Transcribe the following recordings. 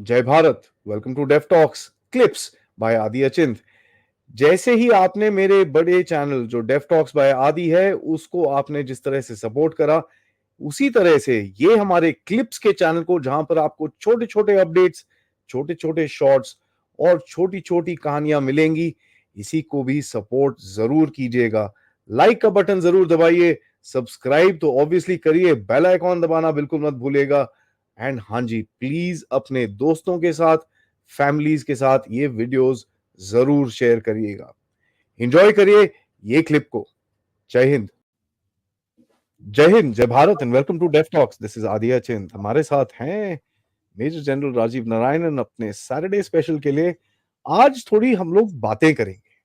जय Bharat. Welcome to deaf talks clips by Adi Achint. जैसे ही आपने मेरे बड़े चैनल जो डेफ टॉक्स बाय आदि है उसको आपने जिस तरह से सपोर्ट करा, उसी तरह से ये हमारे क्लिप्स के चैनल को, जहां पर आपको छोटे छोटे अपडेट्स, छोटे छोटे शॉर्ट्स और छोटी छोटी कहानियां मिलेंगी, इसी को भी सपोर्ट जरूर कीजिएगा। लाइक का बटन जरूर दबाइए, सब्सक्राइब तो ऑब्वियसली करिए, बेल आइकॉन दबाना बिल्कुल मत भूलिएगा। एंड हाँ जी, प्लीज अपने दोस्तों के साथ, फैमिलीज के साथ ये वीडियोस जरूर शेयर करिएगा। एंजॉय करिए ये क्लिप को। जय हिंद, जय हिंद, जय Bharat and welcome to deaf talks. This is आदिया चिंत। हमारे साथ हैं मेजर जनरल राजीव नारायणन अपने सैटरडे स्पेशल के लिए। आज थोड़ी हम लोग बातें करेंगे,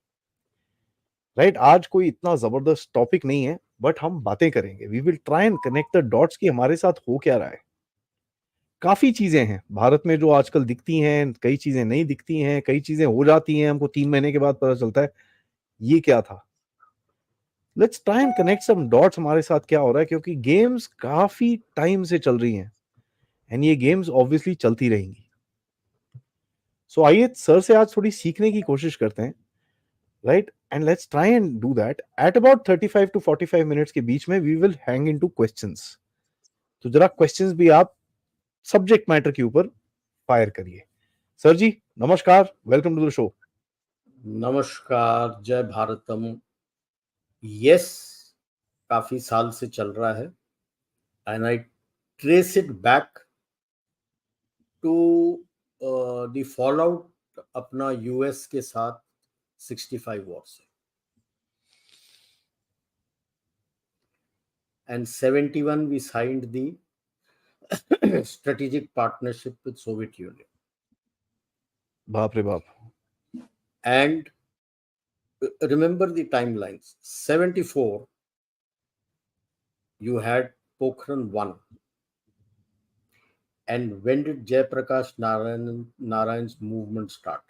राइट? आज कोई इतना जबरदस्त टॉपिक नहीं है, बट हम बातें करेंगे। We will try and connect the dots कि हमारे साथ हो क्या रहा है। काफी चीजें हैं भारत में जो आजकल दिखती हैं, कई चीजें नहीं दिखती हैं, कई चीजें हो जाती हैं, हमको 3 महीने के बाद पता चलता है ये क्या था। Let's try and connect some dots, हमारे साथ क्या हो रहा है, क्योंकि गेम्स काफी टाइम से चल रही हैं एंड ये गेम्स ऑब्वियसली चलती रहेंगी। सो आइए सर से आज थोड़ी सीखने की कोशिश करते हैं, right? And let's try and do that at about 35 to 45 minutes के बीच में we will hang into questions. तो जरा क्वेश्चंस भी आप सब्जेक्ट मैटर के ऊपर फायर करिए। सर जी नमस्कार, वेलकम टू द शो। नमस्कार, जय भारतम। यस, काफी साल से चल रहा है and I trace it back to the fall out अपना यूएस के साथ 65 वॉर से, and 71 we signed the strategic partnership with Soviet Union. बाप रे बाप। And remember the timelines. 74 you had Pokhran 1. And when did Jayaprakash Narayan's movement start?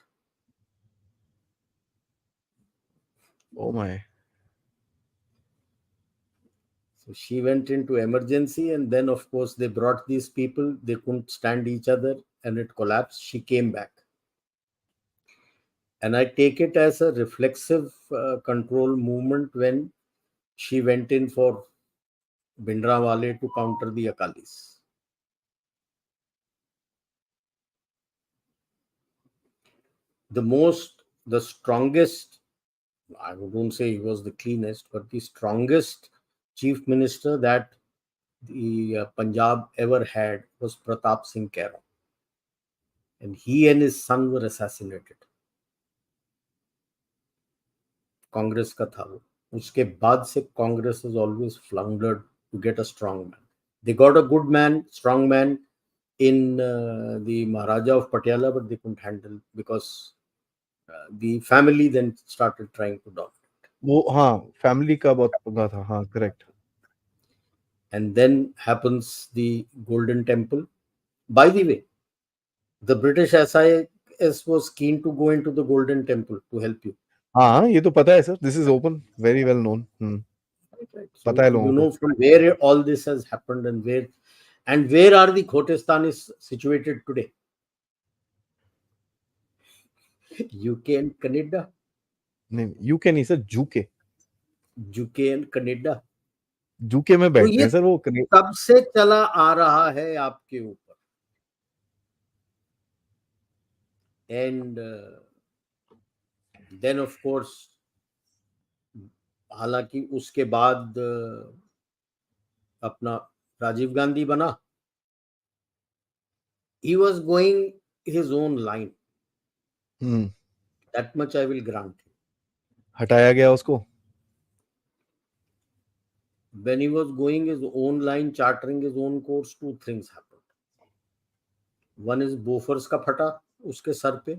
Oh my. So she went into emergency, and then of course they brought these people. They couldn't stand each other and it collapsed. She came back. And I take it as a reflexive control movement when she went in for Bhindranwale to counter the Akalis. The strongest, I wouldn't say he was the cleanest, but the strongest chief minister that the Punjab ever had was Pratap Singh Kaira. And he and his son were assassinated. Congress का था वो। उसके बाद से Congress has always floundered to get a strong man. They got a good man, strong man in the Maharaja of Patiala, but they couldn't handle because the family then started trying to dominate. वो हाँ, family का बहुत पंगा था। हाँ, correct. And then happens the Golden Temple. By the way, the British SIS was keen to go into the Golden Temple to help you. हाँ, ये तो पता है sir, this is open, very well known. Right. So पता है लोगों you को। know from where all this has happened and where are the Khotastanis situated today? UK and Canada. नहीं, यूके नहीं सर, जूके। UK and Canada. जूके में तो बैठते ये हैं सर वो। कब से चला आ रहा है आपके ऊपर? And then of course, हालांकि उसके बाद अपना राजीव गांधी बना. He was going his own line. That much I will grant him. हटाया गया उसको। When he was going his own line, chartering his own course, two things happened. One is Bofors का फटा उसके सर पे,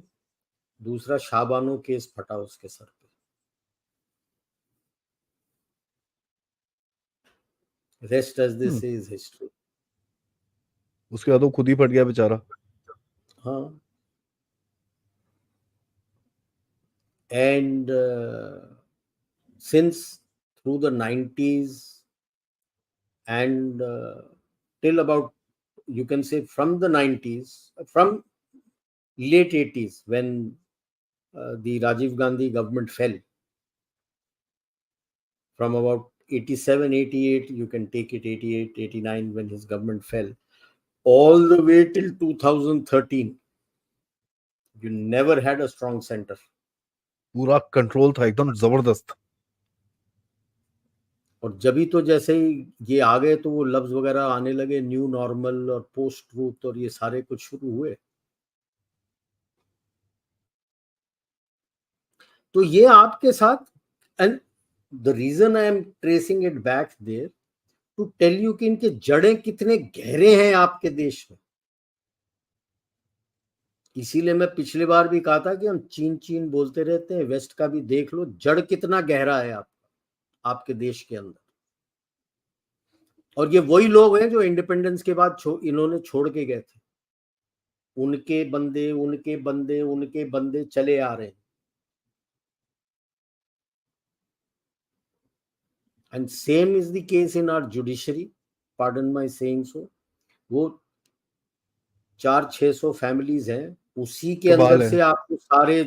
दूसरा शाहबानो केस फटा उसके सर पे. Rest as they say is history. उसके बाद वो खुद ही फट गया बेचारा। हाँ. And since through the 90s and till about, you can say from the 90s, from late 80s when the Rajiv Gandhi government fell. From about 87, 88, you can take it 88, 89 when his government fell, all the way till 2013. You never had a strong center. पूरा control था एकदम जबरदस्त। और जब ही तो जैसे ही ये आ गए तो वो लफ्ज वगैरह आने लगे, न्यू नॉर्मल और पोस्ट ट्रूथ और ये सारे कुछ शुरू हुए। तो ये आपके साथ, and the reason I am tracing it back there to tell you कि इनके जड़ें कितने गहरे हैं आपके देश में। इसीलिए मैं पिछली बार भी कहा था कि हम चीन चीन बोलते रहते हैं, वेस्ट का भी देख लो जड़ कितना गहरा है आपके देश के अंदर। और ये वही लोग हैं जो इंडिपेंडेंस के बाद इन्होंने छोड़ के गए थे। उनके बंदे उनके बंदे उनके बंदे चले आ रहे हैं। And same is the case in our judiciary, pardon my saying so. वो 400-600 फैमिलीज हैं, उसी के अंदर से आपको सारे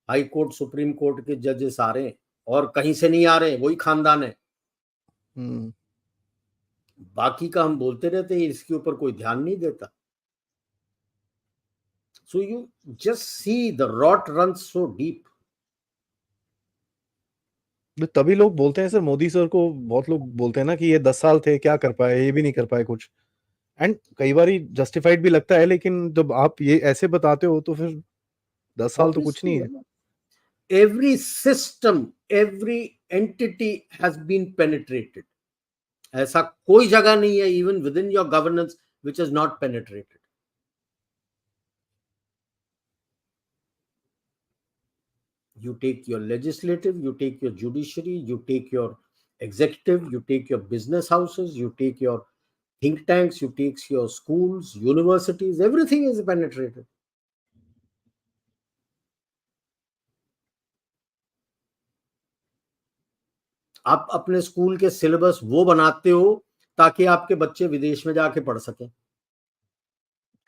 हाई कोर्ट सुप्रीम कोर्ट के जजेस आ रहे हैं, और कहीं से नहीं आ रहे हैं, वही खानदान है। बाकी का हम बोलते रहते हैं, इसके ऊपर कोई ध्यान नहीं देता। So you just see the rot runs so deep. तभी लोग बोलते हैं सर, मोदी सर को बहुत लोग बोलते हैं ना कि ये 10 साल थे, क्या कर पाए, ये भी नहीं कर पाए कुछ। एंड कई बार जस्टिफाइड भी लगता है, लेकिन जब आप ये ऐसे बताते हो तो फिर 10 साल तो कुछ नहीं है। Every system, every entity has been penetrated. ऐसा कोई जगह नहीं है even within your governance which is not penetrated. You take your legislative, you take your judiciary, you take your executive, you take your business houses, you take your think tanks, you take your schools, universities, everything is penetrated. आप अपने school के syllabus वो बनाते हो ताकि आपके बच्चे विदेश में जाके पढ़ सकें।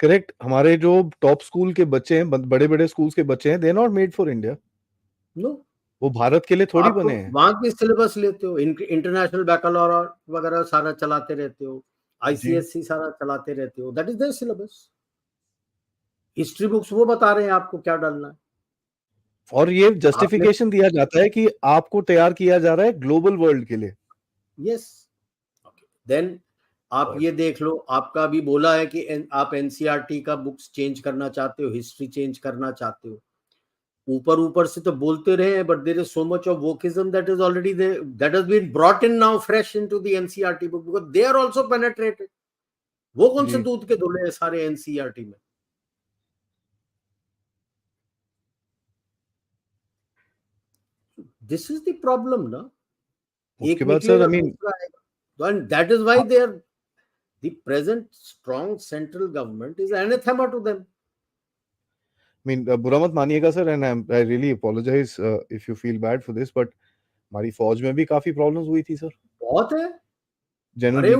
करेक्ट। हमारे जो टॉप स्कूल के बच्चे हैं, बड़े बड़े स्कूल्स के बच्चे हैं, they not made for India. No, वो भारत के लिए थोड़ी बने हैं। वहां की सिलेबस लेते हो, इंटरनेशनल बैकलॉर वगैरह सारा चलाते रहते हो, आईसीएससी सारा चलाते रहते हो, that is there syllabus. History books वो बता रहे हैं आपको क्या डालना है। और ये जस्टिफिकेशन दिया जाता है कि आपको तैयार किया जा रहा है ग्लोबल वर्ल्ड के लिए। यस, देन आप ये देख लो, आपका भी बोला है कि आप एनसीईआरटी का बुक्स चेंज करना चाहते हो, हिस्ट्री चेंज करना चाहते हो। ऊपर ऊपर से तो बोलते रहे, but there is so much of wokism that is already there, that has been brought in now fresh into the NCERT book, because they are also penetrated. वो कौन से दूध के धुले हैं सारे एनसीईआरटी में। दिस इज द प्रॉब्लम ना। एक बाद sir, I mean, and that is why they are, the present strong central government is anathema to them. I mean, बुरा मत मानिएगा sir, and I really apologise if you feel bad for this, but हमारी फौज में भी काफी problems हुई थी सर। बहुत है। जनरल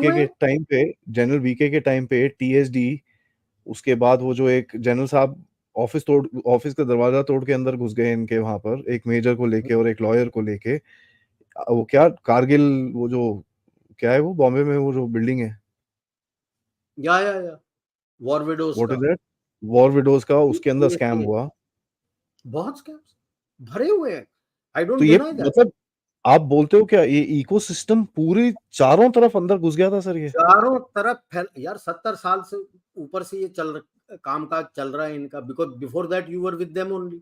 वीके के टाइम पे टीएसडी, उसके बाद वो जो एक जनरल साहब ऑफिस का दरवाजा तोड़ के अंदर घुस गए इनके, वहां पर एक मेजर को लेके और एक लॉयर को लेके। वो क्या कारगिल, वो जो क्या है वो बॉम्बे में वो जो बिल्डिंग है, या वॉर विडोज का, वॉर विडोज का, उसके अंदर स्कैम हुआ। बहुत स्कैम्स भरे हुए हैं। आई डोंट तो ये डिनाई दैट। मतलब आप बोलते हो क्या ये इकोसिस्टम पूरी चारों तरफ अंदर घुस गया था सर? ये चारों तरफ फैल, यार 70 साल से ऊपर से ये कामकाज चल रहा है इनका, because before that you were with them only.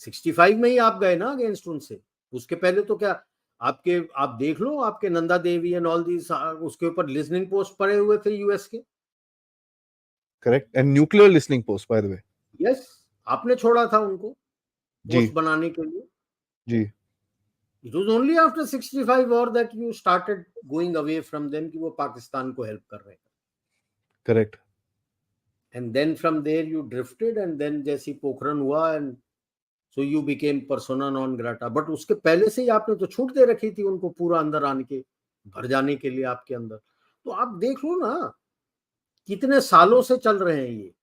65 में ही आप गए ना अगेंस्ट उनसे, उसके पहले तो क्या आप देख लो, आपके Nanda Devi and all these, उसके ऊपर लिसनिंग पोस्ट पड़े हुए थे यूएस के। Correct, and nuclear listening post by the way. Yes, आपने छोड़ा था उनको पोस्ट बनाने के लिए जी। It was only after 65 war that you started going away from them कि वो पाकिस्तान को हेल्प कर रहे हैं। Correct. And then from there you drifted, and then जैसी पोखरन हुआ, and so you became persona non grata. But उसके पहले से ही आपने तो छूट दे रखी थी उनको पूरा अंदर आने के, भर जाने के लिए आपके अंदर। तो आप देख लो ना कितने सालों से चल रहे हैं ये।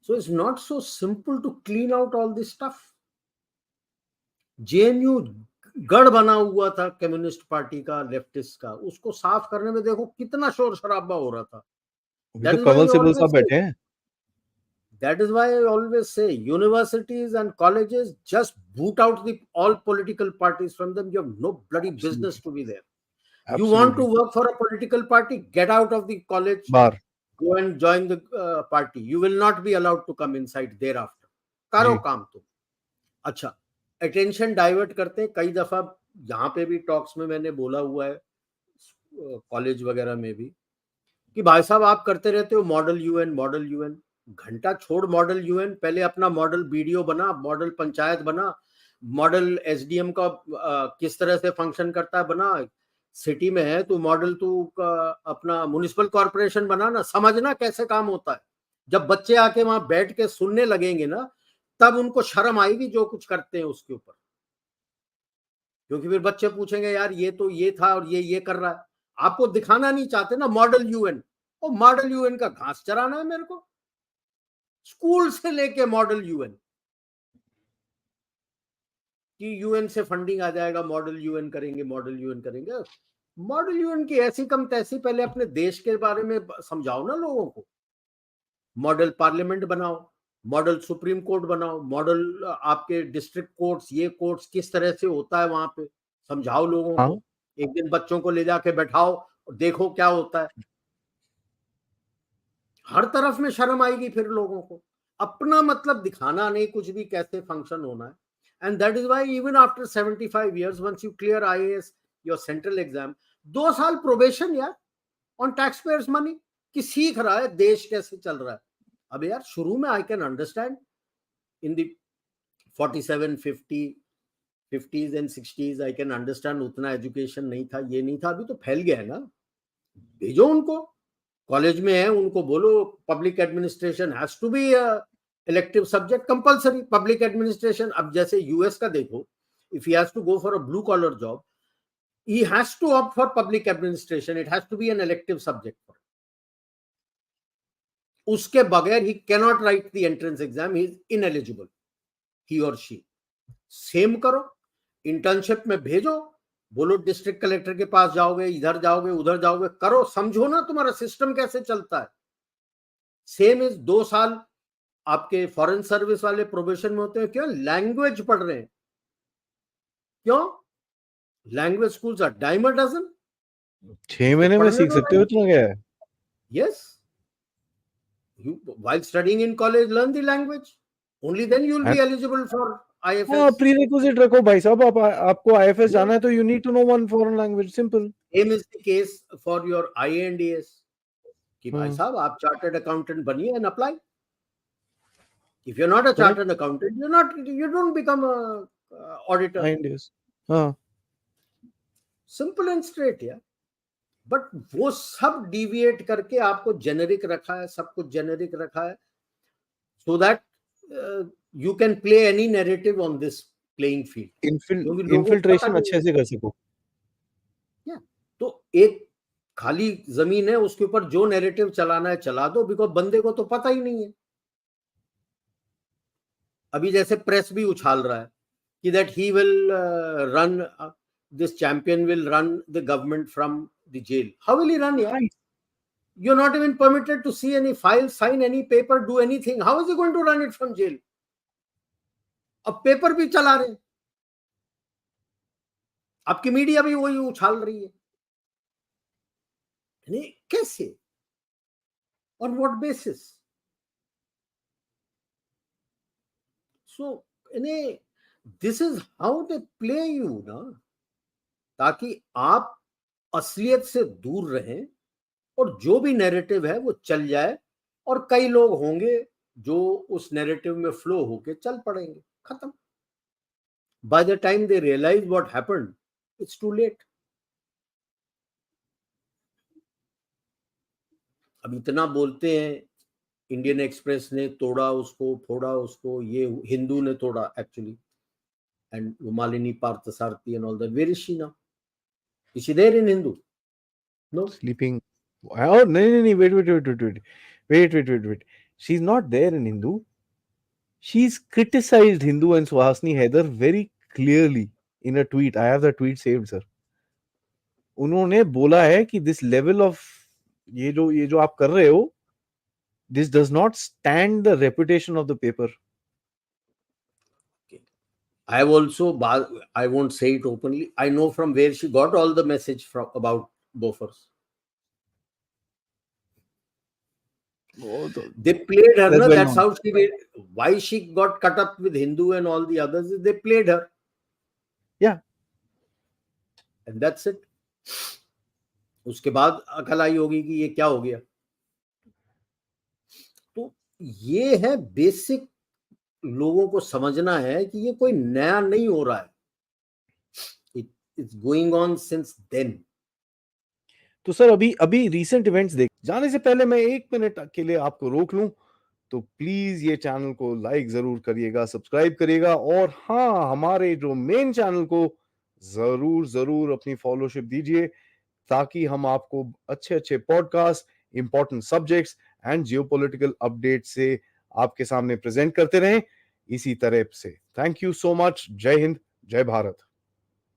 So it's not so simple to clean out all this stuff. JNU गढ़ बना हुआ था कम्युनिस्ट पार्टी का, लेफ्टिस्ट का, उसको साफ करने में देखो कितना शोर शराबा हो रहा था. अभी तो कमल सिब्बल साहब बैठे हैं. That is why I always say universities and colleges just boot out all political parties from them. You have no bloody business to be there. Absolutely. You want to work for a political party, get out of the college, bar. Go and join the party. You will not be allowed to come inside thereafter. करो काम तुम. अच्छा, attention divert करते हैं. कई दफा यहाँ पे भी टॉक्स में मैंने बोला हुआ है, कॉलेज वगैरह में भी, कि भाई साहब आप करते रहते हो मॉडल यूएन. घंटा छोड़ मॉडल यूएन, पहले अपना मॉडल बीडीओ बना, मॉडल पंचायत बना, मॉडल एसडीएम का किस तरह से फंक्शन करता है बना. सिटी में है तो मॉडल तू अपना म्युनिसिपल कॉर्पोरेशन बना ना, समझना कैसे काम होता है. जब बच्चे आके वहां बैठ के सुनने लगेंगे ना, तब उनको शर्म आएगी जो कुछ करते हैं उसके ऊपर. क्योंकि फिर बच्चे पूछेंगे यार ये तो ये था और ये कर रहा है. आपको दिखाना नहीं चाहते ना मॉडल यूएन. और मॉडल यूएन का घास चराना है मेरे को. स्कूल से लेके मॉडल यूएन, कि यूएन से फंडिंग आ जाएगा, मॉडल यूएन करेंगे. मॉडल यूएन की ऐसी कम तैसी, पहले अपने देश के बारे में समझाओ ना लोगों को. मॉडल पार्लियामेंट बनाओ, मॉडल सुप्रीम कोर्ट बनाओ, मॉडल आपके डिस्ट्रिक्ट कोर्ट्स, ये कोर्ट्स किस तरह से होता है वहां पे समझाओ लोगों को. एक दिन बच्चों को ले जाके बैठाओ और देखो क्या होता है. हर तरफ में शर्म आएगी फिर लोगों को. अपना मतलब दिखाना नहीं, कुछ भी कैसे फंक्शन होना है. And that is why even after 75 years, once you clear IAS, your central exam, 2 साल प्रोबेशन यार on taxpayers money, कि सीख रहा है देश कैसे चल रहा है. अब यार शुरू में I can understand in the 47, 50s and 60s I can understand, उतना एजुकेशन नहीं था, ये नहीं था. अभी तो फैल गया है ना. भेजो उनको, कॉलेज में है उनको बोलो public administration has to be elective subject, compulsory public administration. अब जैसे यूएस का देखो, if he has to go for a blue collar job, he has to opt for public administration. It has to be an elective subject for him. उसके बगैर he cannot write the entrance exam. He is ineligible, he or she. Same करो, internship में भेजो, बोलो district collector के पास जाओगे, इधर जाओगे, उधर जाओगे, करो, समझो ना तुम्हारा सिस्टम कैसे चलता है. सेम इज 2 साल आपके फॉरेन सर्विस वाले प्रोबेशन में होते हैं. क्यों? लैंग्वेज पढ़ रहे हैं. क्यों? Language schools are dime a dozen. 6 महीने में सीख सकते हो इतना क्या है. Yes, you while studying in college learn the language, only then you will be eligible for IFS. Prerequisite रखो भाई साहब. आपको IFS जाना है तो you need to know one foreign language. Simple. Same is the case for your IAS. कि भाई साहब आप चार्टर्ड अकाउंटेंट बनिए and apply. If you're not a chartered accountant, you don't become a auditor. IAS. Simple and straight यार. But वो सब deviate करके आपको जेनेरिक रखा है, सब कुछ जेनेरिक रखा है, so that you can play any narrative on this playing field. Infiltration अच्छे से कर सको. तो एक खाली जमीन है, उसके ऊपर जो नैरेटिव चलाना है चला दो, बिकॉज बंदे को तो पता ही नहीं है. अभी जैसे प्रेस भी उछाल रहा है कि that he will run, this champion will run the government from the jail. How will he run? Yeah? You're not even permitted to see any file, sign any paper, do anything. How is he going to run it from jail? अब paper भी चला रहे, आपकी media भी वही उछाल रही है. कैसे? On what basis? So, this is how they play you, na? ताकि आप असलियत से दूर रहें और जो भी नैरेटिव है वो चल जाए, और कई लोग होंगे जो उस नैरेटिव में फ्लो होके चल पड़ेंगे. खत्म. By the time they realise what happened, it's too late. अब इतना बोलते हैं, इंडियन एक्सप्रेस ने तोड़ा उसको, फोड़ा उसको, ये हिंदू ने तोड़ा actually, and Malini Parthasarathy and all that. Where is she now? Is she there in Hindu? No. Sleeping. Oh, no. Wait. She's not there in Hindu. She's criticized Hindu and Suhasini Haidar very clearly in a tweet. I have the tweet saved, sir. उन्होंने बोला है कि this level of ये जो आप कर रहे हो, this does not stand the reputation of the paper. I have also, I won't say it openly, I know from where she got all the message from about Bofors. They played her. No, that's how she did. Why she got cut up with Hindu and all the others is they played her. Yeah. And that's it. उसके बाद अकल आई होगी कि ये क्या हो गया. तो ये है बेसिक, लोगों को समझना है कि ये कोई नया नहीं हो रहा है. It's going on since then. तो सर अभी रीसेंट इवेंट्स देख जाने से पहले मैं 1 मिनट के लिए आपको रोक लूं, तो प्लीज ये चैनल को लाइक जरूर करिएगा, सब्सक्राइब करिएगा, और हाँ, हमारे जो मेन चैनल को जरूर अपनी फॉलोशिप दीजिए, ताकि हम आपको अच्छे podcast, important subjects and geopolitical update से आपके सामने प्रेजेंट करते रहें इसी तरह से. Thank you so much. जय हिंद, जय भारत.